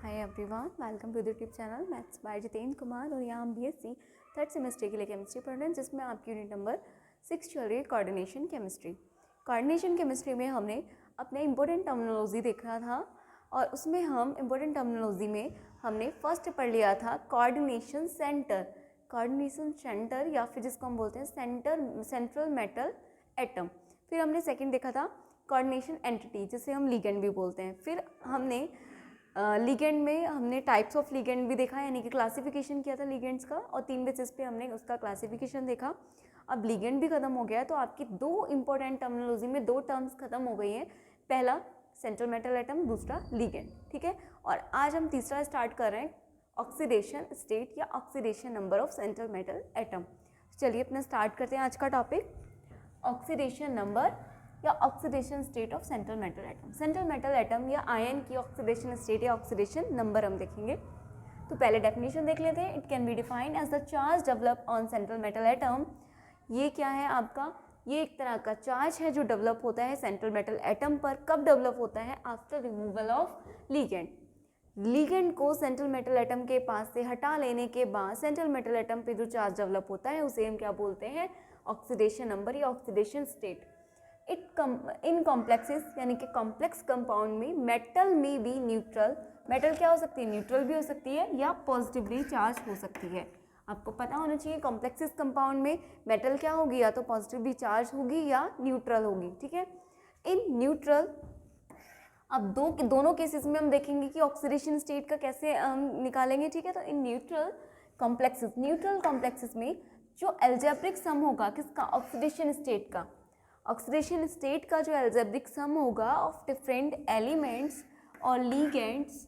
Hi everyone, welcome to the YouTube channel maths by Jitendra Kumar. और यहाँ हम बीएससी थर्ड सेमेस्टर के लिए केमिस्ट्री पढ़ रहे हैं, जिसमें आपकी यूनिट नंबर 6 चल रही है कोऑर्डिनेशन केमिस्ट्री। कोऑर्डिनेशन केमिस्ट्री में हमने अपने इंपॉर्टेंट टर्मिनोलॉजी देखा था और उसमें हम इंपॉर्टेंट टर्मिनोलॉजी में हमने फर्स्ट पढ़ लिया था कोऑर्डिनेशन सेंटर या फिर जिसको हम बोलते हैं सेंट्रल मेटल एटम। फिर हमने सेकेंड देखा था कोऑर्डिनेशन एंटिटी, जिसे हम लिगेंड भी बोलते हैं। फिर हमने लिगेंड में हमने टाइप्स ऑफ लिगेंड भी देखा, यानी कि क्लासिफिकेशन किया था लिगेंड्स का, और 3 बेसिस पे हमने उसका क्लासिफिकेशन देखा। अब लिगेंड भी खत्म हो गया है, तो आपकी 2 इंपॉर्टेंट टर्मिनोलॉजी में 2 टर्म्स खत्म हो गई हैं। पहला सेंट्रल मेटल एटम, दूसरा लिगेंड, ठीक है। और आज हम तीसरा स्टार्ट कर रहे हैं, ऑक्सीडेशन स्टेट या oxidation number of central metal atom. चलिए अपना स्टार्ट करते हैं आज का टॉपिक, ऑक्सीडेशन नंबर या oxidation state of central metal atom. Central metal atom या आयन की ऑक्सीडेशन स्टेट या ऑक्सीडेशन नंबर हम देखेंगे। तो पहले डेफिनेशन देख लेते हैं। It can be defined as the charge develop on central metal atom. ये क्या है आपका, ये एक तरह का चार्ज है जो डेवलप होता है सेंट्रल मेटल एटम पर। कब डेवलप होता है? After removal of ligand. Ligand को सेंट्रल मेटल एटम के पास से हटा लेने के बाद सेंट्रल मेटल एटम पे जो चार्ज डेवलप होता है उसे हम क्या बोलते हैं? ऑक्सीडेशन नंबर या ऑक्सीडेशन स्टेट। इन कॉम्प्लेक्सेस यानी कि कॉम्प्लेक्स कंपाउंड में मेटल में भी न्यूट्रल, मेटल क्या हो सकती है? न्यूट्रल भी हो सकती है या पॉजिटिवली चार्ज हो सकती है। आपको पता होना चाहिए कॉम्प्लेक्सेस कंपाउंड में मेटल क्या होगी, या तो पॉजिटिवली चार्ज होगी या न्यूट्रल होगी, ठीक है। इन न्यूट्रल, अब दोनों केसेस में हम देखेंगे कि ऑक्सीडेशन स्टेट का कैसे हम निकालेंगे, ठीक है। तो इन न्यूट्रल कॉम्प्लेक्सेस में जो एल्जेब्रिक सम होगा किसका? ऑक्सीडेशन स्टेट का। ऑक्सीडेशन स्टेट का जो एल्जेब्रिक सम होगा ऑफ डिफरेंट एलिमेंट्स और ligands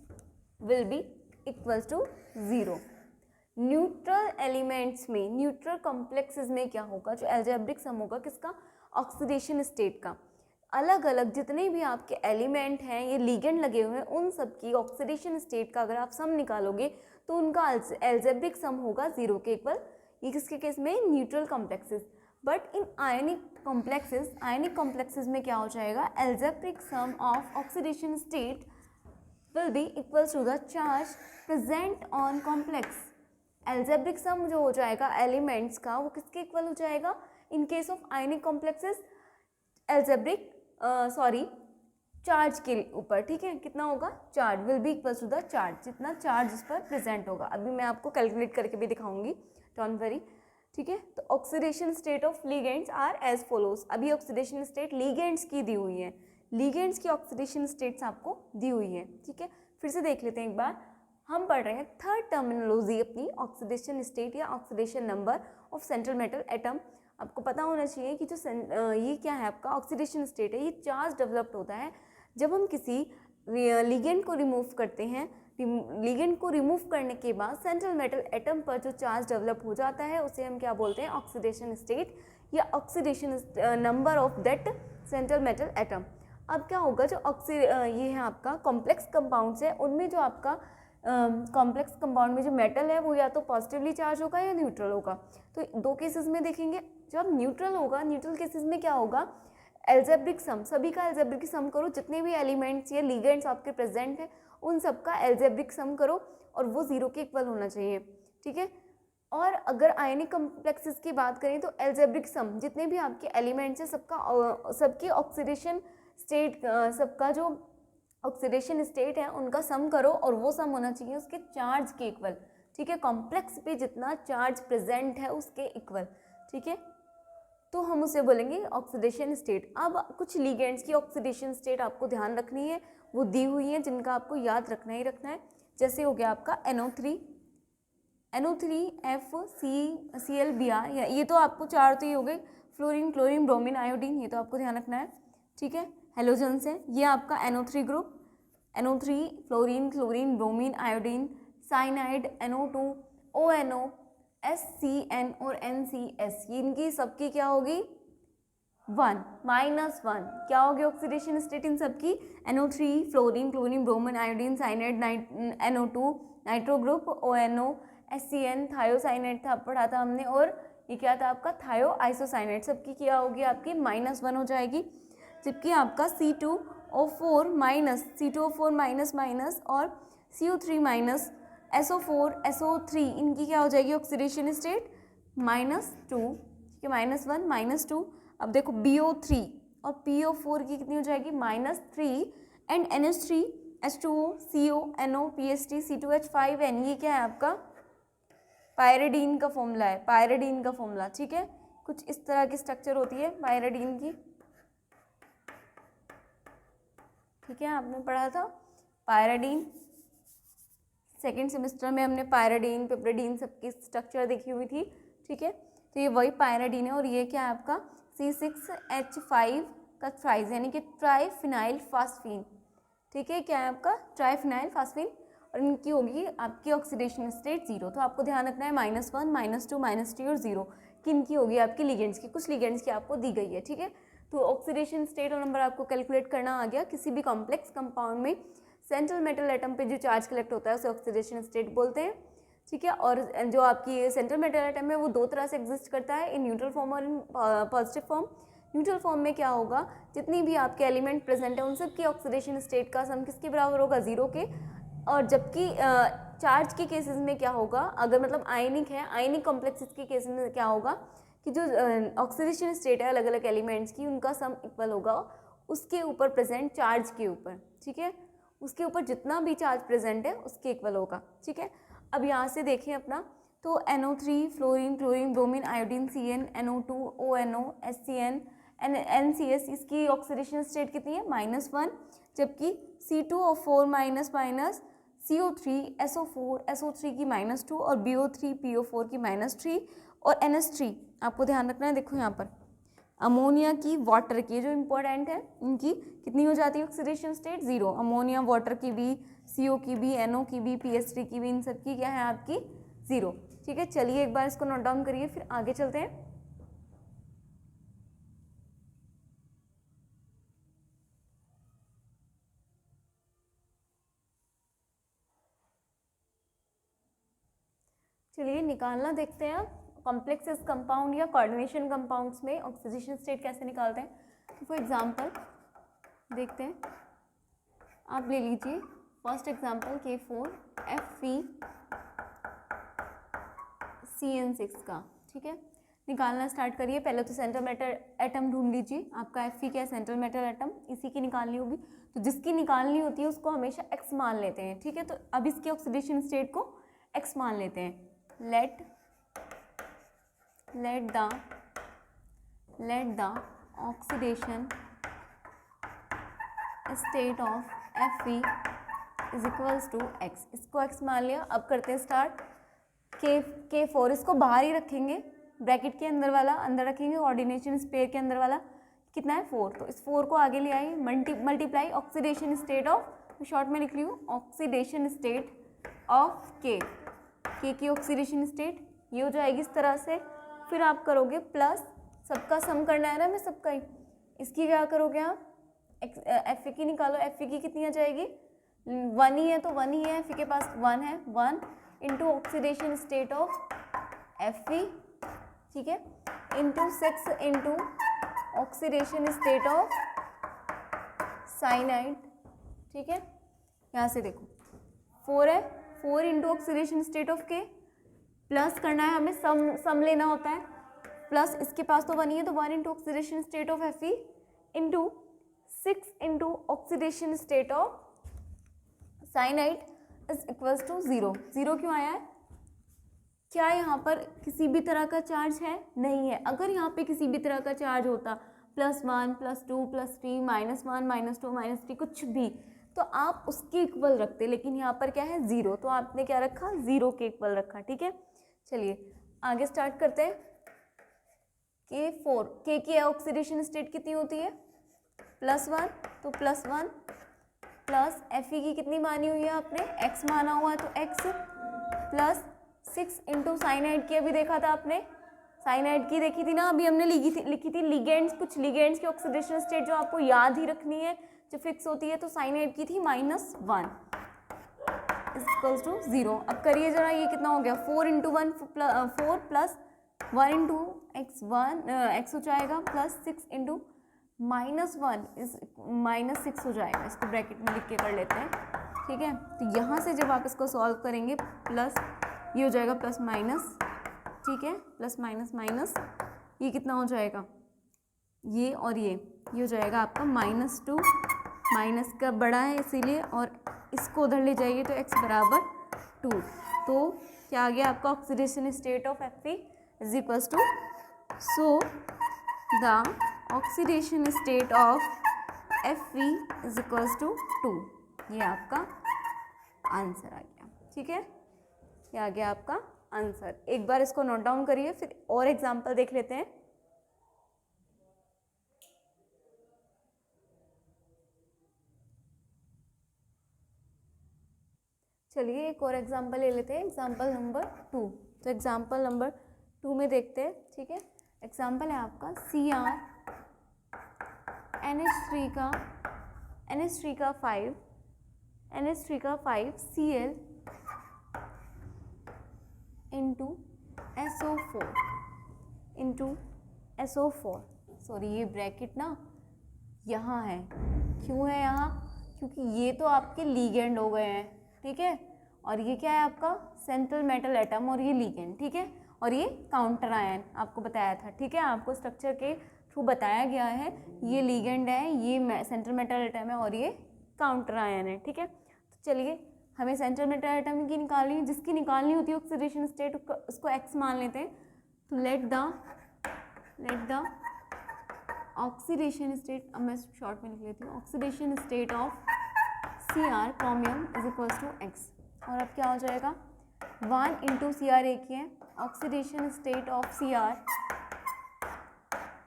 will be equals to 0। Neutral elements में, न्यूट्रल कॉम्प्लेक्सेस में क्या होगा? जो एल्जेब्रिक सम होगा किसका? ऑक्सीडेशन स्टेट का। अलग अलग जितने भी आपके एलिमेंट हैं, ये लिगेंड लगे हुए हैं, उन सब की ऑक्सीडेशन स्टेट का अगर आप सम निकालोगे तो उनका एल्जेब्रिक सम होगा 0 के इक्वल। ये किसके केस में? Neutral complexes. But in ionic complexes में क्या हो जाएगा? Algebraic sum of oxidation state will be equals to the charge present on complex. Algebraic sum जो हो जाएगा एलिमेंट्स का, वो किसके इक्वल हो जाएगा? In case of ionic complexes algebraic charge के ऊपर, ठीक है। कितना होगा? Charge will be equals to the charge, जितना चार्ज इस पर प्रेजेंट होगा। अभी मैं आपको कैलकुलेट करके भी दिखाऊंगी, डोंट वरी, ठीक है। तो oxidation state of ligands are as follows. अभी ऑक्सीडेशन स्टेट लिगेंड्स की दी हुई है, लिगेंड्स की ऑक्सीडेशन स्टेट्स आपको दी हुई है, ठीक है। फिर से देख लेते हैं एक बार। हम पढ़ रहे हैं थर्ड टर्मिनोलॉजी अपनी, ऑक्सीडेशन स्टेट या oxidation number of central metal atom. आपको पता होना चाहिए कि जो ये क्या है आपका ऑक्सीडेशन स्टेट है, ये चार्ज डेवलप्ड होता है जब हम किसी लिगेंड को रिमूव करते हैं। लिगेंड को रिमूव करने के बाद सेंट्रल मेटल एटम पर जो चार्ज डेवलप हो जाता है उसे हम क्या बोलते हैं? ऑक्सीडेशन स्टेट या oxidation number of that central metal atom. अब क्या होगा, जो ये है आपका कॉम्प्लेक्स कंपाउंड्स है, उनमें जो आपका कॉम्प्लेक्स कंपाउंड में जो मेटल है वो या तो पॉजिटिवली चार्ज होगा या न्यूट्रल होगा। तो 2 केसेस में देखेंगे। जब न्यूट्रल होगा, न्यूट्रल केसेस में क्या होगा? एल्जेब्रिक सम, सभी का एल्जेब्रिक सम करो, जितने भी एलिमेंट्स या लिगेंड्स आपके प्रेजेंट हैं उन सब का एल्जेब्रिक सम करो और वो 0 के इक्वल होना चाहिए, ठीक है। और अगर आयनिक कॉम्प्लेक्सेस की बात करें तो एल्जेब्रिक सम, जितने भी आपके एलिमेंट्स हैं सबकी ऑक्सीडेशन स्टेट, सबका जो ऑक्सीडेशन स्टेट है उनका सम करो और वो सम होना चाहिए उसके चार्ज के इक्वल, ठीक है। कॉम्प्लेक्स पे जितना चार्ज प्रेजेंट है उसके इक्वल, ठीक है। तो हम उसे बोलेंगे ऑक्सीडेशन स्टेट। अब कुछ लिगेंड्स की ऑक्सीडेशन स्टेट आपको ध्यान रखनी है, वो दी हुई है, जिनका आपको याद रखना ही रखना है। जैसे हो गया आपका NO3 FCCl Br, ये तो आपको 4 तो ये हो गए, फ्लोरीन, क्लोरीन, ब्रोमीन, आयोडीन, ये तो आपको ध्यान रखना है, ठीक है। हेलोजन्स है, ये आपका NO3 group, NO3 fluorine, chlorine, bromine, iodine, cyanide, NO2, ONO, SCN और NCS, इनकी सबकी क्या होगी? 1 -1। क्या होगी ऑक्सीडेशन स्टेट इन सबकी? NO3 fluorine, chlorine, bromine, iodine, cyanide, NO2 nitro group, ONO, SCN thiocyanide था पढ़ा था हमने, और ये क्या था आपका? थायो आइसोसाइनाइड, सबकी क्या होगी? आपकी -1 हो जाएगी। जबकि आपका C2 O4 minus C2O4 minus minus और CO3 माइनस SO4 SO3, इनकी क्या हो जाएगी ऑक्सीडेशन स्टेट -2, ठीक है, -1 -2। अब देखो BO3 और PO4 की कितनी हो जाएगी -3 and NH3 H2O CO NO PH3 C2H5N, ये क्या है आपका पायरिडीन का फॉर्मूला है, पायरिडीन का फॉर्मूला, ठीक है। कुछ इस तरह की स्ट्रक्चर होती है पायरिडीन की, ठीक है, आपने पढ़ा था पायरिडीन, सेकेंड सेमेस्टर में हमने पायरिडीन पिपरिडीन सबकी स्ट्रक्चर देखी हुई थी, ठीक है। तो ये वही पायरिडीन है और ये क्या है आपका C6H5 का ट्राइज यानी कि ट्राइफिनाइल फास्फीन, ठीक है, क्या है आपका ट्राइफिनाइल फास्फीन, और इनकी होगी आपकी ऑक्सीडेशन स्टेट 0। तो आपको ध्यान रखना है -1 -2 -3 और 0 किनकी होगी आपकी लिगेंड्स की, कुछ लिगेंड्स की आपको दी गई है, ठीक है। तो ऑक्सीडेशन स्टेट और नंबर आपको कैलकुलेट करना आ गया। किसी भी कॉम्प्लेक्स कंपाउंड में सेंट्रल मेटल एटम पे जो चार्ज कलेक्ट होता है उसे ऑक्सीडेशन स्टेट बोलते हैं, ठीक है। और जो आपकी सेंट्रल मेटल एटम है वो दो तरह से एग्जिस्ट करता है, इन न्यूट्रल फॉर्म और in positive form. Neutral form में क्या होगा, जितनी भी आपके एलिमेंट प्रेजेंट है उन सब की ऑक्सीडेशन स्टेट का सम किसके बराबर होगा 0 के। और जबकि चार्ज के केसेस में क्या होगा, अगर मतलब आयनिक है, आयनिक कॉम्प्लेक्सेस के केसेस में क्या होगा कि जो ऑक्सीडेशन स्टेट है अलग अलग एलिमेंट्स की उनका सम इक्वल होगा उसके ऊपर प्रेजेंट चार्ज के ऊपर, ठीक है, उसके ऊपर जितना भी चार्ज प्रेजेंट है उसके इक्वल होगा, ठीक है। अब यहाँ से देखें अपना, तो NO3 fluorine chlorine bromine iodine CN NO2 ONO SCN NCS, इसकी ऑक्सीडेशन स्टेट कितनी है -1, जबकि C2O4 minus minus CO3 SO4 की -2 और BO3 PO4 की -3 और NH3 आपको ध्यान रखना है। देखो यहाँ पर अमोनिया की वाटर की जो इम्पोर्टेंट है, इनकी कितनी हो जाती है ऑक्सीडेशन स्टेट 0, अमोनिया वाटर की भी, CO की भी, NO की भी, PH3 की भी, इन सब की क्या है आपकी 0, ठीक है। चलिए एक बार इसको नोट डाउन करिए फिर आगे चलते हैं। चलिए निकालना देखते हैं कॉम्प्लेक्सेस कंपाउंड या कोऑर्डिनेशन कंपाउंड्स में ऑक्सीडेशन स्टेट कैसे निकालते हैं। तो फॉर एग्जांपल देखते हैं, आप ले लीजिए फर्स्ट एग्जांपल K4FeCN6 का, ठीक है। निकालना स्टार्ट करिए। पहले तो सेंट्रल मेटल एटम ढूंढ लीजिए, आपका Fe क्या है सेंट्रल मेटल एटम, इसी की निकालनी होगी। तो जिसकी निकालनी होती है उसको हमेशा x मान लेते हैं, ठीक है। तो अब इसकी ऑक्सीडेशन स्टेट को x मान लेते हैं। let the oxidation state of Fe is equals to x, इसको x मान लिया। अब करते हैं स्टार्ट। K4 इसको बाहर ही रखेंगे, ब्रैकेट के अंदर वाला अंदर रखेंगे, कोऑर्डिनेशन स्पेयर के अंदर वाला कितना है 4, तो इस 4 को आगे ले आइए, multiply oxidation state of, short में लिख ली हूँ ऑक्सीडेशन स्टेट ऑफ K की ऑक्सीडेशन स्टेट ये हो जाएगी इस तरह से। फिर आप करोगे प्लस, सबका सम करना है ना मैं सबका ही, इसकी क्या करोगे आप Fe की निकालो, Fe की कितनी आ जाएगी 1 ही है तो 1 ही है, Fe के पास 1 है, 1 into oxidation state of Fe, ठीक है, into 6 into oxidation state of cyanide, ठीक है। यहाँ से देखो 4 है, 4 into oxidation state of K, plus करना है हमें, सम लेना होता है, प्लस इसके पास तो 1 ही है तो 1 into oxidation state of Fe into 6 into oxidation state of cyanide is equals to 0। 0 क्यों आया है, क्या यहाँ पर किसी भी तरह का चार्ज है, नहीं है। अगर यहाँ पे किसी भी तरह का चार्ज होता +1 +2 +3 -1 -2 -3 कुछ भी, तो आप उसके इक्वल रखते, लेकिन यहाँ पर क्या है 0, तो आपने क्या रखा 0 के इक्वल रखा, ठीक है। चलिए आगे स्टार्ट करते हैं। K4 K की ऑक्सीडेशन स्टेट कितनी होती है +1, तो +1 प्लस Fe की कितनी मानी हुई है आपने x माना हुआ है तो x प्लस 6 इंटू साइनाइड की अभी देखा था आपने, साइनाइड की देखी थी ना अभी हमने लिखी थी लिगेंड्स, कुछ लिगेंड्स की ऑक्सीडेशन स्टेट जो आपको याद ही रखनी है जो फिक्स होती है, तो साइनाइड की थी -1 इक्वल्स टू 0। अब करिए जरा, ये कितना हो गया 4 इंटू 1 4 प्लस 1 इंटू x हो जाएगा प्लस 6 इंटू -1 इस -6 हो जाएगा, इसको ब्रैकेट में लिख के कर लेते हैं, ठीक है। तो यहाँ से जब आप इसको सॉल्व करेंगे प्लस ये हो जाएगा प्लस माइनस, ठीक है, प्लस माइनस माइनस, ये कितना हो जाएगा, ये और ये हो जाएगा आपका -2, माइनस का बड़ा है इसीलिए, और इसको उधर ले जाइए तो x बराबर 2। तो क्या आ गया आपका oxidation state of Fe is equals to, so the oxidation state of Fe is equals to 2। ये आपका आंसर आ गया, ठीक है, ये आ गया आपका आंसर। एक बार इसको नोट डाउन करिए, फिर और एग्जांपल देख लेते हैं। चलिए एक और एग्जांपल ले लेते हैं, एग्जांपल नंबर 2। तो एग्जांपल नंबर 2 में देखते हैं, ठीक है। एग्जांपल है आपका Cr NH3 का 5 Cl इंटू SO4। सॉरी ये ब्रैकेट ना यहाँ है, क्यों है यहाँ, क्योंकि ये तो आपके लीगेंड हो गए हैं, ठीक है, और ये क्या है आपका सेंट्रल मेटल एटम, और ये लीगेंड, ठीक है, और ये काउंटर आयन आपको बताया था, ठीक है, आपको स्ट्रक्चर के थ्रू बताया गया है, ये लीगेंड है, ये सेंट्रल मेटल एटम है, और ये काउंटर आयन है, ठीक है। तो चलिए हमें सेंट्रल मेटल एटम की निकालनी है, जिसकी निकालनी होती है ऑक्सीडेशन स्टेट, उसको x मान लेते हैं। तो लेट द ऑक्सीडेशन स्टेट, अब मैं शॉर्ट में लिख लेती हूँ, oxidation state of Cr chromium is equals to x, और अब क्या हो जाएगा 1 इंटू Cr एक ही है, oxidation state of Cr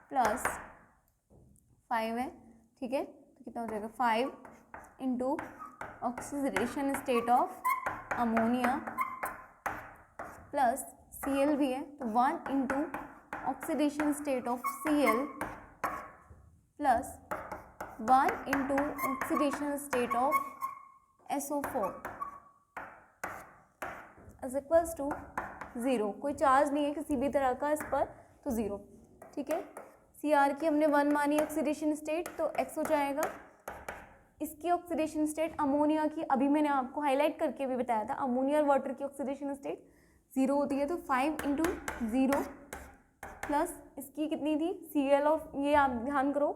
plus 5 है, ठीक है, तो कितना हो जाएगा 5 into oxidation state of ammonia plus Cl भी है, तो 1 into oxidation state of Cl plus 1 into oxidation state of SO4 is equals to 0। कोई चार्ज नहीं है किसी भी तरह का इस पर, तो 0, ठीक है। Cr की हमने 1 मानी ऑक्सीडेशन स्टेट, तो x हो जाएगा। इसकी ऑक्सीडेशन स्टेट अमोनिया की अभी मैंने आपको हाईलाइट करके भी बताया था, अमोनिया और वाटर की ऑक्सीडेशन स्टेट 0 होती है, तो 5 इंटू 0 प्लस इसकी कितनी थी Cl ऑफ, ये आप ध्यान करो,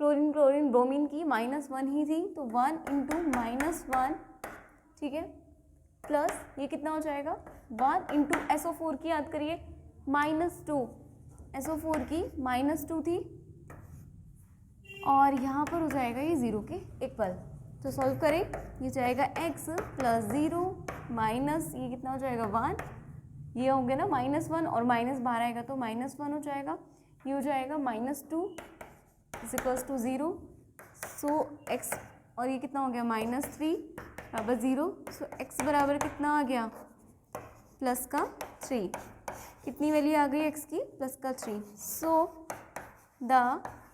फ्लोरीन क्लोरीन ब्रोमीन की -1 ही थी, तो 1 इंटू -1, ठीक है, प्लस ये कितना हो जाएगा 1 इंटू SO4 की याद करिए -2, SO4 की -2 थी, और यहाँ पर हो जाएगा ये 0 के इक्वल। तो सॉल्व करें, ये जाएगा x प्लस 0 माइनस ये कितना हो जाएगा 1, ये होंगे ना -1 और माइनस बाहर आएगा तो -1 हो जाएगा, ये हो जाएगा -2 is equals to 0। So x, और ये कितना हो गया -3 बराबर 0, सो x बराबर कितना आ गया प्लस का 3, कितनी वैल्यू आ गई x की प्लस का 3। So the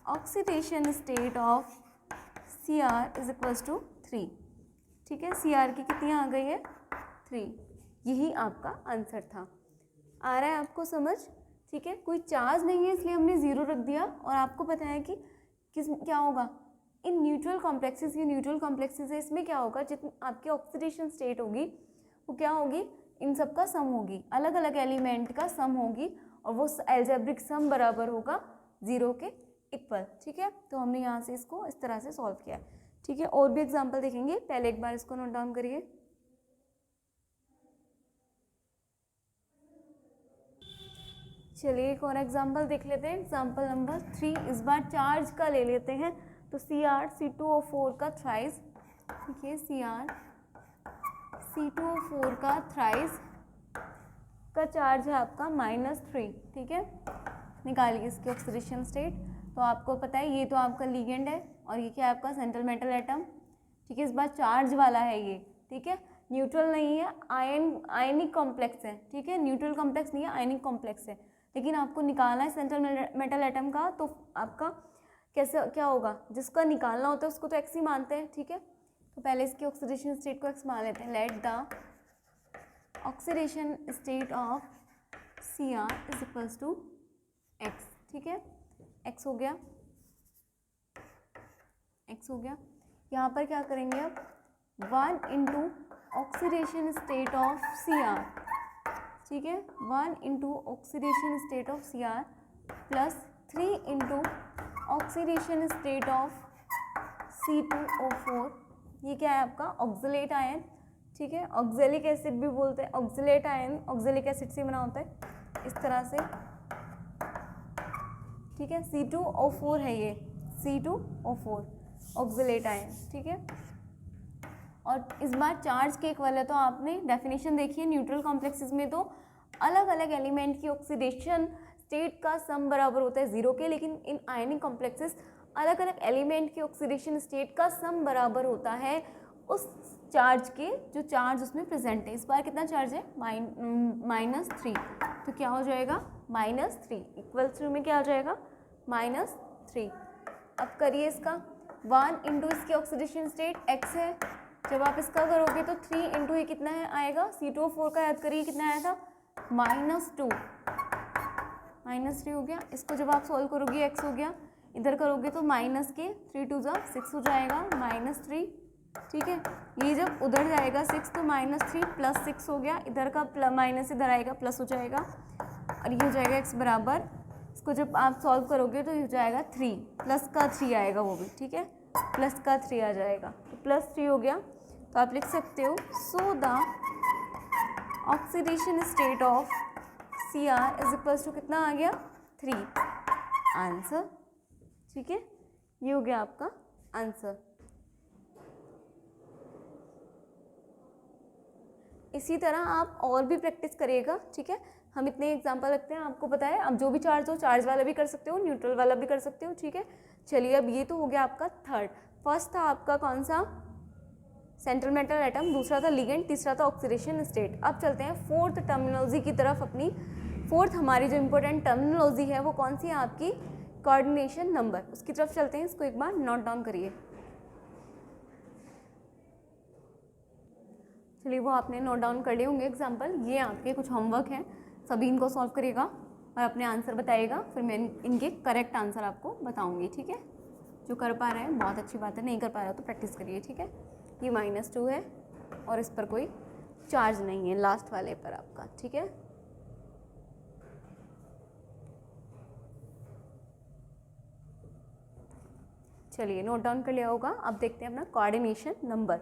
oxidation state of Cr is equals to 3, ठीक है, Cr की कितनी आ गई है 3, यही आपका आंसर था। आ रहा है आपको समझ, ठीक है, कोई चार्ज नहीं है इसलिए हमने 0 रख दिया, और आपको पता है कि क्या होगा इन न्यूट्रल कॉम्प्लेक्सेस, ये न्यूट्रल कॉम्प्लेक्सेस है, इसमें क्या होगा जितनी आपकी ऑक्सीडेशन स्टेट होगी वो क्या होगी, इन सब का सम होगी, अलग अलग एलिमेंट का सम होगी, और वो एल्जेब्रिक सम बराबर होगा 0 के इक्वल, ठीक है। तो हमने यहाँ से इसको इस तरह से सॉल्व किया, ठीक है। और भी एग्जाम्पल देखेंगे, पहले एक बार इसको नोट डाउन करिए। चलिए एक और एग्जाम्पल देख लेते हैं, एग्जाम्पल नंबर 3, इस बार चार्ज का ले लेते हैं। तो Cr का थ्राइस, ठीक है, Cr का थ्राइस का चार्ज है आपका -3, ठीक है, निकालिए इसकी ऑक्सीडेशन स्टेट। तो आपको पता है ये तो आपका लीगेंड है, और ये क्या है आपका सेंट्रल मेटल एटम, ठीक है, इस बार चार्ज वाला है ये, ठीक है, न्यूट्रल नहीं है, आयनिक कॉम्प्लेक्स है, ठीक है, न्यूट्रल कॉम्प्लेक्स नहीं है, आयनिक कॉम्प्लेक्स है, लेकिन आपको निकालना है सेंट्रल मेटल एटम का, तो आपका कैसे क्या होगा, जिसका निकालना होता है उसको तो x ही मानते हैं, ठीक है। तो पहले इसकी ऑक्सीडेशन स्टेट को x मान लेते हैं। Let the oxidation state of Cr is equals to x, ठीक है, x हो गया। x हो गया। यहाँ पर क्या करेंगे अब 1 into oxidation state of Cr, ठीक है, 1 into oxidation state of Cr plus 3 into oxidation state of C2O4। ये क्या है आपका ऑक्सलेट आयन, ठीक है, ऑक्जेलिक एसिड भी बोलते हैं। ऑक्सलेट आयन ऑक्जेलिक एसिड से बना होता है इस तरह से, ठीक है। C2O4 है ये, C2O4 ऑक्सलेट आयन, ठीक है। और इस बार चार्ज के इक्वल है, तो आपने डेफिनेशन देखी है न्यूट्रल कॉम्प्लेक्सेस में तो अलग अलग एलिमेंट की ऑक्सीडेशन स्टेट का सम बराबर होता है 0 के, लेकिन इन आयनिक कॉम्प्लेक्सेस अलग अलग एलिमेंट की ऑक्सीडेशन स्टेट का सम बराबर होता है उस चार्ज के जो चार्ज उसमें प्रेजेंट है। इस बार कितना चार्ज है -3, तो क्या हो जाएगा -3 इक्वल टू में क्या आ जाएगा -3। अब करिए इसका 1 इंटू इसकी ऑक्सीडेशन स्टेट x है, जब आप इसका करोगे तो 3 इंटू ये कितना है आएगा, C2O4 का याद करिए कितना आया था -2, -3 हो गया। इसको जब आप सॉल्व करोगे x हो गया, इधर करोगे तो माइनस के 3 2 6 हो जाएगा -3, ठीक है। ये जब उधर जाएगा 6 तो -3 प्लस 6 हो गया, इधर का माइनस इधर आएगा प्लस हो जाएगा, और ये हो जाएगा x बराबर, इसको जब आप सॉल्व करोगे तो ये हो जाएगा 3 प्लस का 3 आएगा वो भी, ठीक है, प्लस का 3 आ जाएगा, तो +3 हो गया। तो आप लिख सकते हो so the oxidation state of Cr is equals to कितना आ गया 3, आंसर, ठीक है। ये हो गया आपका आंसर। इसी तरह आप और भी प्रैक्टिस करिएगा, ठीक है। हम इतने एग्जाम्पल रखते हैं, आपको पता है अब जो भी चार्ज हो, चार्ज वाला भी कर सकते हो, न्यूट्रल वाला भी कर सकते हो, ठीक है। चलिए अब ये तो हो गया आपका थर्ड। फर्स्ट था आपका कौन सा, सेंट्रल मेटल एटम, दूसरा था लिगेंड, तीसरा था ऑक्सीडेशन स्टेट। अब चलते हैं फोर्थ टर्मिनोलॉजी की तरफ अपनी। फोर्थ हमारी जो इम्पोर्टेंट टर्मिनोलॉजी है वो कौन सी है आपकी, कोऑर्डिनेशन नंबर, उसकी तरफ चलते हैं। इसको एक बार नोट डाउन करिए। चलिए वो आपने नोट डाउन कर लिए होंगे एग्जाम्पल, ये आपके कुछ होमवर्क हैं, सभी इनको सॉल्व करिएगा और अपने आंसर बताइएगा, फिर मैं इनके करेक्ट आंसर आपको बताऊंगी, ठीक है। जो कर पा रहे हैं बहुत अच्छी बात है, नहीं कर पा रहा तो प्रैक्टिस करिए, ठीक है। ये -2 है और इस पर कोई चार्ज नहीं है लास्ट वाले पर आपका, ठीक है। चलिए नोट डाउन कर लिया होगा। अब देखते हैं अपना कोऑर्डिनेशन नंबर।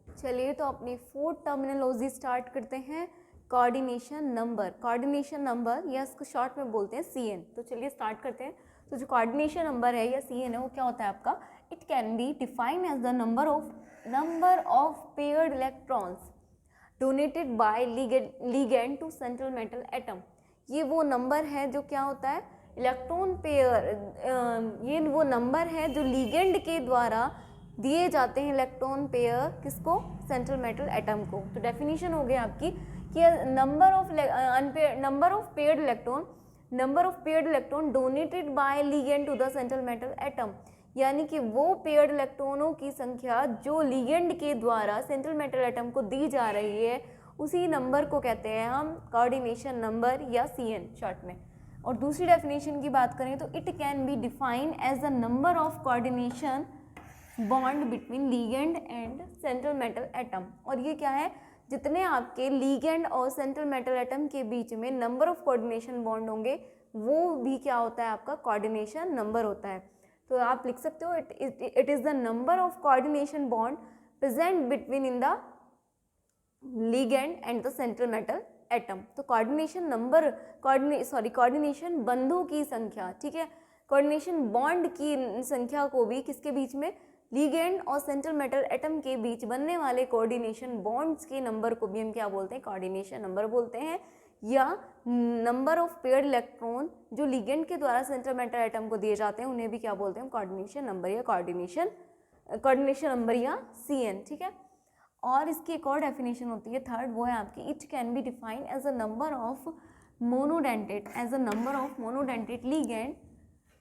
चलिए तो अपनी फोर्थ टर्मिनोलॉजी स्टार्ट करते हैं, कोऑर्डिनेशन नंबर। कोऑर्डिनेशन नंबर या इसको शॉर्ट में बोलते हैं CN। तो चलिए स्टार्ट करते हैं। तो जो कोऑर्डिनेशन नंबर है या CN है वो क्या होता है आपका, it can be defined as the number of paired electrons donated by ligand to central metal atom. ये वो नंबर है जो क्या होता है, इलेक्ट्रॉन पेयर, ये वो नंबर है जो लिगेंड के द्वारा दिए जाते हैं इलेक्ट्रॉन पेयर किसको, सेंट्रल मेटल एटम को। तो डेफिनेशन हो गया आपकी कि number of paired electron donated by ligand to the central metal atom, यानी कि वो पेयर्ड इलेक्ट्रॉनों की संख्या जो लिगेंड के द्वारा सेंट्रल मेटल एटम को दी जा रही है, उसी नंबर को कहते हैं हम कोऑर्डिनेशन नंबर या CN शॉर्ट में। और दूसरी डेफिनेशन की बात करें तो it can be defined as the number of coordination bond between ligand and central metal atom. और ये क्या है, जितने आपके लिगेंड और सेंट्रल मेटल एटम के बीच में नंबर ऑफ कोऑर्डिनेशन बॉन्ड होंगे वो भी क्या होता है आपका कोऑर्डिनेशन नंबर होता है। तो आप लिख सकते हो it is the number of coordination bond present between in the ligand and the central metal atom. तो कोऑर्डिनेशन बंधों की संख्या, ठीक है, कोऑर्डिनेशन बॉन्ड की संख्या को भी किसके बीच में, लिगेंड और सेंट्रल मेटल एटम के बीच बनने वाले कोऑर्डिनेशन बॉन्ड्स के नंबर को भी हम क्या बोलते हैं, कोऑर्डिनेशन नंबर बोलते हैं। या नंबर ऑफ पेयर्ड इलेक्ट्रॉन जो लिगेंड के द्वारा सेंट्रल मेटल एटम को दिए जाते हैं उन्हें भी क्या बोलते हैं, कोऑर्डिनेशन नंबर या कोऑर्डिनेशन नंबर या CN, ठीक है। और इसकी एक और डेफिनेशन होती है थर्ड, वो है आपकी it can be defined as a number of monodentate ligand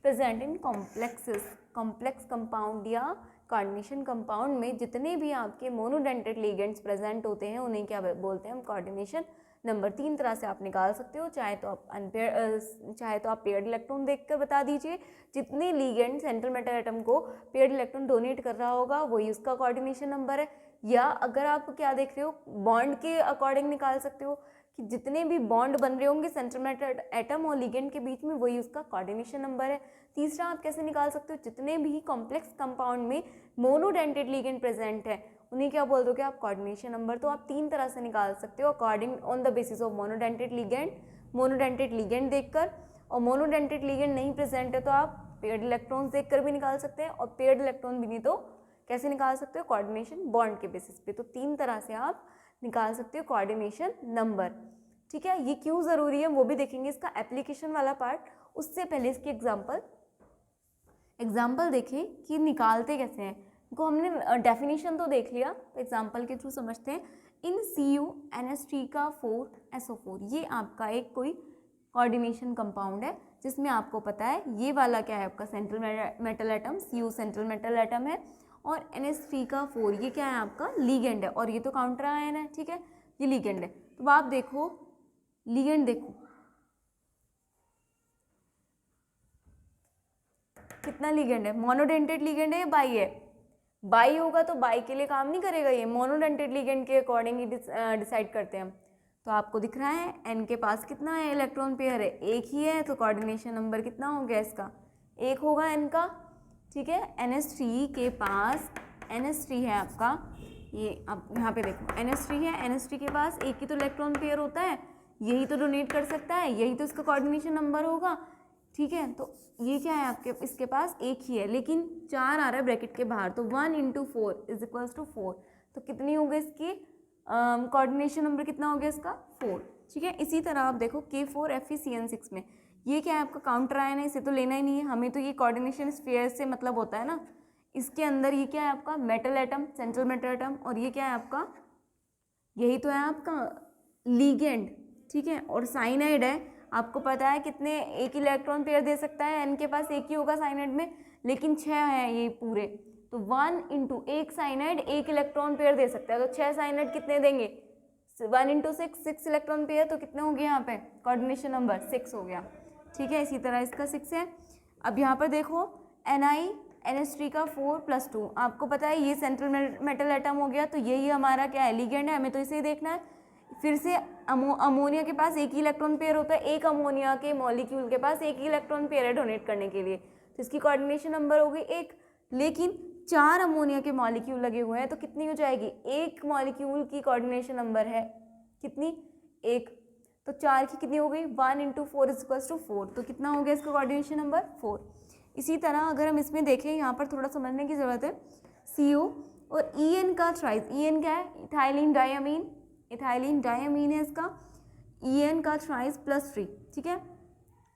present in complex compound या कोऑर्डिनेशन कंपाउंड में जितने भी आपके मोनोडेंटेट लिगेंड्स प्रेजेंट होते हैं उन्हें क्या बोलते हैं हम, कोऑर्डिनेशन नंबर। 3 तरह से आप निकाल सकते हो, चाहे तो आप पेयर्ड इलेक्ट्रॉन देखकर बता दीजिए, जितने लिगेंड सेंट्रल मेटल एटम को पेयर्ड इलेक्ट्रॉन डोनेट कर रहा होगा वही उसका कोऑर्डिनेशन नंबर है, या अगर आप क्या देख रहे हो बॉन्ड के अकॉर्डिंग निकाल सकते हो कि जितने भी बॉन्ड बन रहे होंगे सेंट्रल मेटल एटम और लिगेंड के बीच में वही उसका कोऑर्डिनेशन नंबर है। तीसरा आप कैसे निकाल सकते हो, जितने भी कॉम्प्लेक्स कंपाउंड में मोनोडेंटेड लिगेंड प्रेजेंट है उन्हें क्या बोल दोगे आप, कोऑर्डिनेशन नंबर। तो आप 3 तरह से निकाल सकते हो, according on the basis of monodentate ligand देखकर, और मोनोडेंटेड लिगेंड नहीं प्रेजेंट है तो आप पेयर्ड इलेक्ट्रॉन्स देखकर भी निकाल सकते हैं, और पेयर्ड इलेक्ट्रॉन भी नहीं तो कैसे निकाल सकते हो, कोऑर्डिनेशन बॉन्ड के बेसिस पे। तो 3 तरह से आप निकाल सकते हो कोऑर्डिनेशन नंबर। ठीक है, ये क्यों ज़रूरी है वो भी देखेंगे, इसका एप्लीकेशन वाला पार्ट। उससे पहले इसकी एग्जाम्पल देखें कि निकालते कैसे हैं। को हमने डेफिनेशन तो देख लिया, तो एग्जाम्पल के थ्रू समझते हैं। इन CuNH3 का 4SO4 ये आपका एक कोई कोऑर्डिनेशन कंपाउंड है, जिसमें आपको पता है ये वाला क्या है आपका central metal atom, Cu central metal atom है, और NH3 का 4 ये क्या है आपका लीगेंड है, और ये तो काउंटर आयन है। ठीक है, ये लीगेंड है। तो आप देखो लीगेंड, देखो कितना लीगेंड है, मोनोडेंटेड लीगेंड है या बाई है, बाई होगा तो बाई के लिए काम नहीं करेगा, ये मोनोडेंटेड लिगेंड के अकॉर्डिंग ही डिसाइड करते हैं हम। तो आपको दिख रहा है एन के पास कितना है इलेक्ट्रॉन पेयर है, एक ही है, तो कोऑर्डिनेशन नंबर कितना हो गया इसका, 1 होगा एन का। ठीक है, NH3 के पास NH3 है आपका, ये आप यहाँ पे देखो NH3 है, NH3 के पास एक ही तो इलेक्ट्रॉन पेयर होता है, यही तो डोनेट कर सकता है, यही तो इसका कोऑर्डिनेशन नंबर होगा। ठीक है, तो ये क्या है आपके, इसके पास एक ही है, लेकिन 4 आ रहा है ब्रैकेट के बाहर, तो 1 × 4 = 4। तो कितनी हो गई इसकी कोऑर्डिनेशन नंबर, कितना हो गया इसका 4। ठीक है, इसी तरह आप देखो K4FeCN6 में ये क्या है आपका काउंटर आयन है, इसे तो लेना ही नहीं है हमें, तो ये कोऑर्डिनेशन स्फीयर से मतलब होता है ना। इसके अंदर ये क्या है आपका metal atom, central metal atom, और ये क्या है आपका, यही तो है आपका लीगेंड। ठीक है, और साइनाइड है, आपको पता है कितने एक इलेक्ट्रॉन पेयर दे सकता है, एन के पास एक ही होगा साइनाइड में, लेकिन 6 है ये पूरे, तो 1 × 1 साइनाइड 1 इलेक्ट्रॉन पेयर दे सकता है, तो 6 साइनाइड कितने देंगे, 1 × 6 इलेक्ट्रॉन पेयर, तो कितने हो गए यहाँ पे कोऑर्डिनेशन नंबर 6 हो गया। ठीक है, इसी तरह इसका 6 है। अब यहाँ पर देखो NH3 का 4 + 2, आपको पता है ये सेंट्रल मेटल एटम हो गया, तो यही हमारा क्या है लिगेंड है, हमें तो इसे ही देखना है। फिर से अमोनिया के पास एक ही इलेक्ट्रॉन पेयर होता है, एक अमोनिया के मॉलिक्यूल के पास एक ही इलेक्ट्रॉन पेयर है डोनेट करने के लिए, तो इसकी कोऑर्डिनेशन नंबर हो गई 1। लेकिन 4 अमोनिया के मॉलिक्यूल लगे हुए हैं, तो कितनी हो जाएगी, एक मॉलिक्यूल की कोऑर्डिनेशन नंबर है कितनी, 1, तो 4 की कितनी हो गई 1 × 4 = 4, तो कितना हो गया इसका कोऑर्डिनेशन नंबर 4। इसी तरह अगर हम इसमें देखें, यहाँ पर थोड़ा समझने की ज़रूरत है, CO और EN का ट्राइस, EN क्या है, इथाइलिन डायमीन है इसका, EN का ट्राइस +3। ठीक है,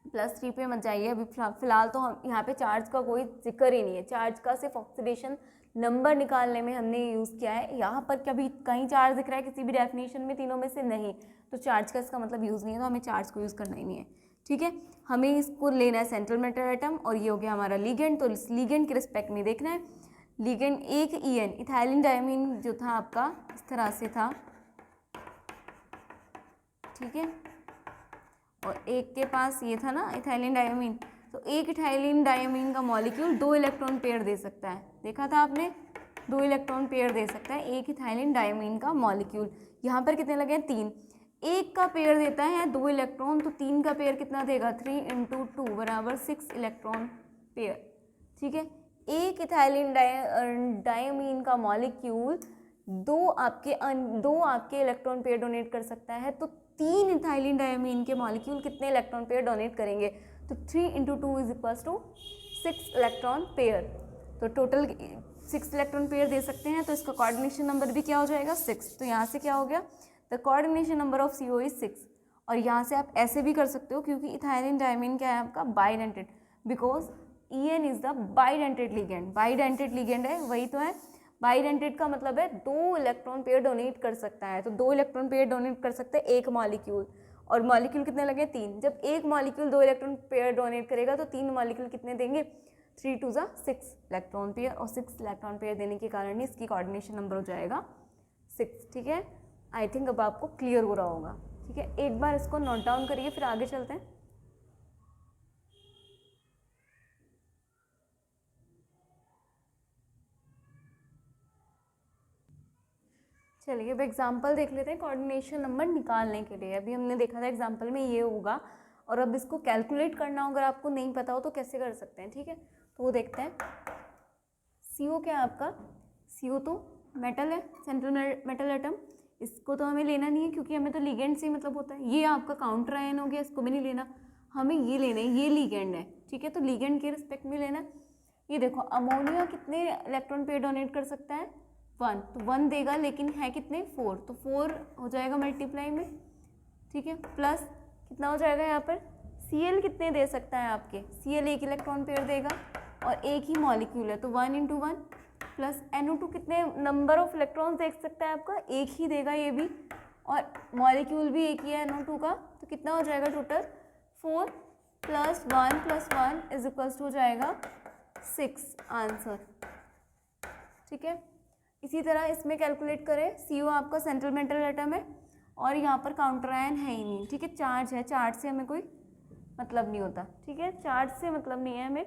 +3 पे मत जाइए अभी, फिलहाल तो हम यहाँ पे चार्ज का कोई जिक्र ही नहीं है, चार्ज का सिर्फ ऑक्सीडेशन नंबर निकालने में हमने यूज़ किया है। यहाँ पर कभी कहीं चार्ज दिख रहा है किसी भी डेफिनेशन में तीनों में से, नहीं, तो चार्ज का इसका मतलब यूज़ नहीं है, तो हमें चार्ज को यूज़ करना ही नहीं है। ठीक है, हमें इसको लेना है सेंट्रल मेटल एटम, और ये हो गया हमारा लीगेंड, तो इस लीगेंड के रिस्पेक्ट में देखना है। लीगेंड एक EN इथाइलिन डायमीन जो था आपका इस तरह से था, ठीक है, और एक के पास ये था ना इथाइलिन डायमीन, तो एक इथाइलिन डायमीन का मॉलिक्यूल 2 इलेक्ट्रॉन पेयर दे सकता है, देखा था आपने, 2 इलेक्ट्रॉन पेयर दे सकता है एक इथाइलिन डायमीन का मॉलिक्यूल। यहाँ पर कितने लगे हैं 3, एक का पेयर देता है 2 इलेक्ट्रॉन, तो 3 का पेयर कितना देगा 3 × 2 = 6 इलेक्ट्रॉन पेयर। ठीक है, एक इथाइलिन डायमीन का मॉलिक्यूल 2 आपके इलेक्ट्रॉन पेयर डोनेट कर सकता है, तो 3 इथाइलिन डायमीन के मॉलिक्यूल कितने इलेक्ट्रॉन पेयर डोनेट करेंगे, तो 3 × 2 = 6 इलेक्ट्रॉन पेयर, तो टोटल 6 इलेक्ट्रॉन पेयर दे सकते हैं, तो इसका कोऑर्डिनेशन नंबर भी क्या हो जाएगा 6। तो यहाँ से क्या हो गया, the coordination number of CO is 6। और यहाँ से आप ऐसे भी कर सकते हो, क्योंकि इथाइलिन डायमीन क्या है आपका bidentate, because EN is the bidentate ligand है, वही तो है, बाइडेंटेड का मतलब है 2 इलेक्ट्रॉन पेयर डोनेट कर सकता है, तो 2 इलेक्ट्रॉन पेयर डोनेट कर सकते हैं एक मॉलिक्यूल, और मॉलिक्यूल कितने लगे 3, जब एक मॉलिक्यूल 2 इलेक्ट्रॉन पेयर डोनेट करेगा तो 3 मॉलिक्यूल कितने देंगे 3 × 2 = 6 इलेक्ट्रॉन पेयर, और 6 इलेक्ट्रॉन पेयर देने के कारण ही इसकी कोऑर्डिनेशन नंबर हो जाएगा 6। ठीक है, आई थिंक अब आपको क्लियर हो रहा होगा। ठीक है, एक बार इसको नोट डाउन करिए, फिर आगे चलते हैं। चलिए अब एग्जाम्पल देख लेते हैं कोऑर्डिनेशन नंबर निकालने के लिए। अभी हमने देखा था एग्जाम्पल में ये होगा, और अब इसको कैलकुलेट करना हो, अगर आपको नहीं पता हो तो कैसे कर सकते हैं, ठीक है। तो वो देखते हैं। CO क्या है आपका? CO तो मेटल है, सेंट्रल मेटल एटम। इसको तो हमें लेना नहीं है क्योंकि हमें तो लिगेंड से मतलब होता है। ये आपका काउंटर आयन हो गया, इसको भी नहीं लेना, हमें ये लेना है, ये लिगेंड है, ठीक है। तो लिगेंड के रिस्पेक्ट में लेना। ये देखो अमोनिया कितने इलेक्ट्रॉन पेयर डोनेट कर सकता है? 1, तो 1 देगा, लेकिन है कितने? 4, तो 4 हो जाएगा मल्टीप्लाई में, ठीक है। प्लस कितना हो जाएगा यहाँ पर? Cl कितने दे सकता है आपके? Cl एक इलेक्ट्रॉन पेयर देगा और एक ही मॉलिक्यूल है, तो 1 × 1 प्लस NO2 कितने नंबर ऑफ इलेक्ट्रॉन्स देख सकता है आपका? एक ही देगा ये भी, और मॉलिक्यूल भी एक ही है NO2 का, तो कितना हो जाएगा टोटल? 4 + 1 + 1 = हो जाएगा 6 आंसर, ठीक है। इसी तरह इसमें कैलकुलेट करें। CO आपका सेंट्रल मेटल एटम है और यहाँ पर काउंटर आयन है ही नहीं, ठीक है। चार्ज है, चार्ज से हमें कोई मतलब नहीं होता, ठीक है, चार्ज से मतलब नहीं है हमें।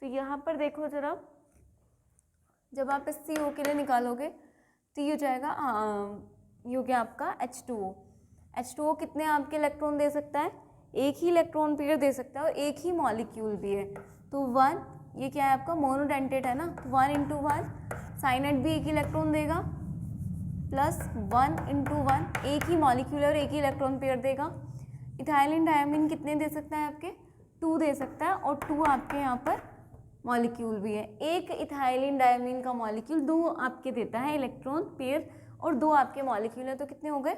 तो यहाँ पर देखो जरा, जब आप इस CO के लिए निकालोगे तो ये हो जाएगा, ये हो गया आपका H2O। H2O कितने आपके इलेक्ट्रॉन दे सकता है? एक ही इलेक्ट्रॉन पेयर दे सकता है और एक ही मॉलिक्यूल भी है, तो 1। ये क्या है आपका? मोनोडेंटेट है ना, 1 × 1। साइनाइड भी एक इलेक्ट्रॉन देगा, प्लस 1 × 1, एक ही मॉलिक्यूल और एक ही इलेक्ट्रॉन पेयर देगा। इथाइलिन डायमीन कितने दे सकता है आपके? 2 दे सकता है, और 2 आपके यहाँ पर मॉलिक्यूल भी है। एक इथाइलिन डायमीन का मॉलिक्यूल 2 आपके देता है इलेक्ट्रॉन पेयर, और 2 आपके मॉलिक्यूल है, तो कितने हो गए?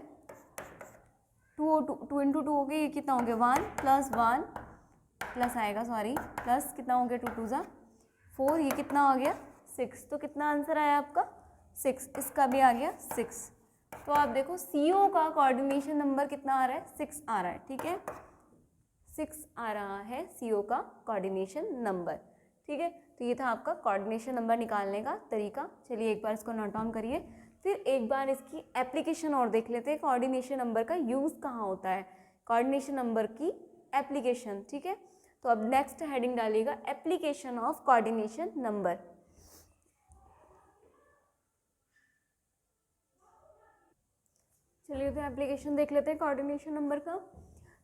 2 × 2 हो गए। ये कितना हो गया? 1 + 1 प्लस आएगा, सॉरी, प्लस कितना हो गया? 2 × 2 = 4, ये कितना आ गया? 6। तो कितना आंसर आया आपका? 6। इसका भी आ गया 6। तो आप देखो CO का कोऑर्डिनेशन नंबर कितना आ रहा है? 6 आ रहा है, ठीक है, 6 आ रहा है CO का कोऑर्डिनेशन नंबर, ठीक है। तो ये था आपका कोऑर्डिनेशन नंबर निकालने का तरीका। चलिए एक बार इसको नोट डाउन करिए, फिर एक बार इसकी एप्लीकेशन और देख लेते हैं। कोऑर्डिनेशन नंबर का यूज़ कहाँ होता है, कोऑर्डिनेशन नंबर की एप्लीकेशन, ठीक है। तो अब नेक्स्ट हेडिंग डालिएगा, एप्लीकेशन ऑफ कोऑर्डिनेशन नंबर। चलिए तो एप्लीकेशन देख लेते हैं कोऑर्डिनेशन नंबर का।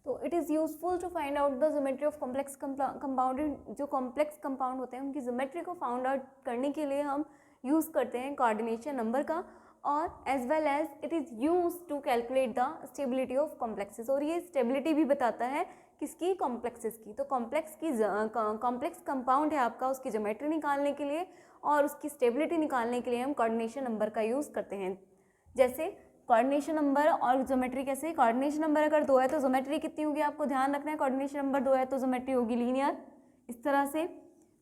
तो it is useful to find out the geometry of complex compound. जो कॉम्प्लेक्स कंपाउंड होते हैं उनकी ज्योमेट्री को फाउंड आउट करने के लिए हम यूज़ करते हैं कोऑर्डिनेशन नंबर का, और as well as it is use to calculate the stability of complexes. और ये स्टेबिलिटी भी बताता है किसकी? कॉम्प्लेक्सेस की। तो कॉम्प्लेक्स कंपाउंड है आपका, उसकी ज्योमेट्री निकालने के लिए और उसकी स्टेबिलिटी निकालने के लिए हम कोऑर्डिनेशन नंबर का यूज़ करते हैं। जैसे कोऑर्डिनेशन नंबर और ज्योमेट्री कैसे? कोऑर्डिनेशन नंबर अगर 2 है तो ज्योमेट्री कितनी होगी? आपको ध्यान रखना है, कोऑर्डिनेशन नंबर 2 है तो ज्योमेट्री होगी लीनियर, इस तरह से।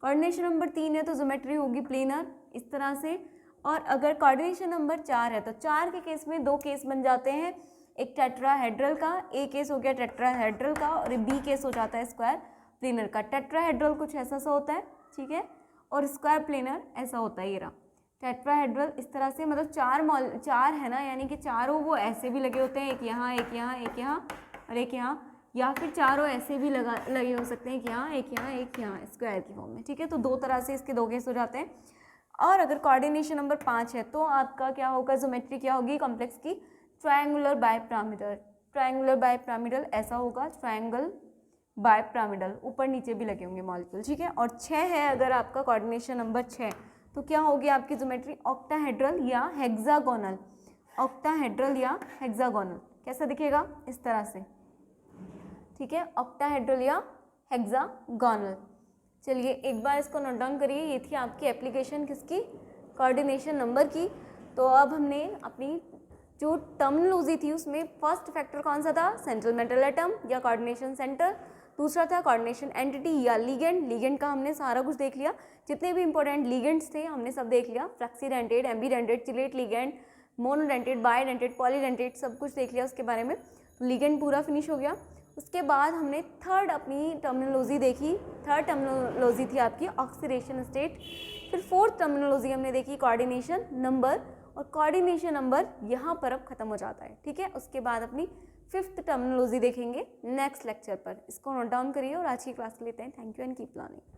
कोऑर्डिनेशन नंबर 3 है तो ज्योमेट्री होगी प्लेनर, इस तरह से। और अगर कोऑर्डिनेशन नंबर 4 है तो 4 के केस में 2 केस बन जाते हैं, एक टेट्राहेड्रल का, ए केस हो गया टेट्राहेड्रल का, और बी केस हो जाता है स्क्वायर प्लेनर का। टेट्राहेड्रल कुछ ऐसा सा होता है, ठीक है, और स्क्वायर प्लेनर ऐसा होता है। ये रहा टेट्राहेड्रल, इस तरह से, मतलब 4 है ना, यानी कि चारों वो ऐसे भी लगे होते हैं, एक यहाँ, एक यहाँ, एक यहाँ और एक यहाँ, या फिर चारों ऐसे भी लगे हो सकते हैं, एक यहाँ, एक यहाँ, एक यहाँ, स्क्वायर की फॉर्म में, ठीक है। तो 2 तरह से इसके 2 केस हो जाते हैं। और अगर कोऑर्डिनेशन नंबर 5 है तो आपका क्या होगा? ज्योमेट्री क्या होगी कॉम्प्लेक्स की? Triangular bipyramidal. ट्रायंगुलर बाइपिरामिडल ऐसा होगा, ट्रायंगल बाइपिरामिडल, ऊपर नीचे भी लगे होंगे मॉलिक्यूल, ठीक है। और 6 है अगर आपका कोऑर्डिनेशन नंबर 6, तो क्या होगी आपकी ज्योमेट्री? ऑक्टाहेड्रल या हेक्सागोनल। ऑक्टाहेड्रल या हेक्सागोनल कैसा दिखेगा? इस तरह से, ठीक है, ऑक्टाहेड्रल या हेक्सागोनल। चलिए एक बार इसको नोट डाउन करिए। ये थी आपकी एप्लीकेशन किसकी? कोऑर्डिनेशन नंबर की। तो अब हमने अपनी जो टर्मिनोलॉजी थी उसमें फर्स्ट फैक्टर कौन सा था? सेंट्रल मेटल एटम या कोऑर्डिनेशन सेंटर। दूसरा था कोऑर्डिनेशन एंटिटी या लिगेंड। लिगेंड का हमने सारा कुछ देख लिया, जितने भी इंपॉर्टेंट लिगेंड्स थे हमने सब देख लिया। Flexidentate, ambidentate, chelate ligand, monodentate, bidentate, polydentate, सब कुछ देख लिया उसके बारे में। लिगेंड पूरा फिनिश हो गया। उसके बाद हमने थर्ड अपनी टर्मिनोलॉजी देखी। थर्ड टर्मिनोलॉजी थी आपकी ऑक्सीडेशन स्टेट। फिर फोर्थ टर्मिनोलॉजी हमने देखी कोऑर्डिनेशन नंबर, और कोऑर्डिनेशन नंबर यहाँ पर अब खत्म हो जाता है, ठीक है। उसके बाद अपनी 5th टर्मिनोलॉजी देखेंगे नेक्स्ट लेक्चर पर। इसको नोट डाउन करिए और आज की क्लास लेते हैं। Thank you and keep learning.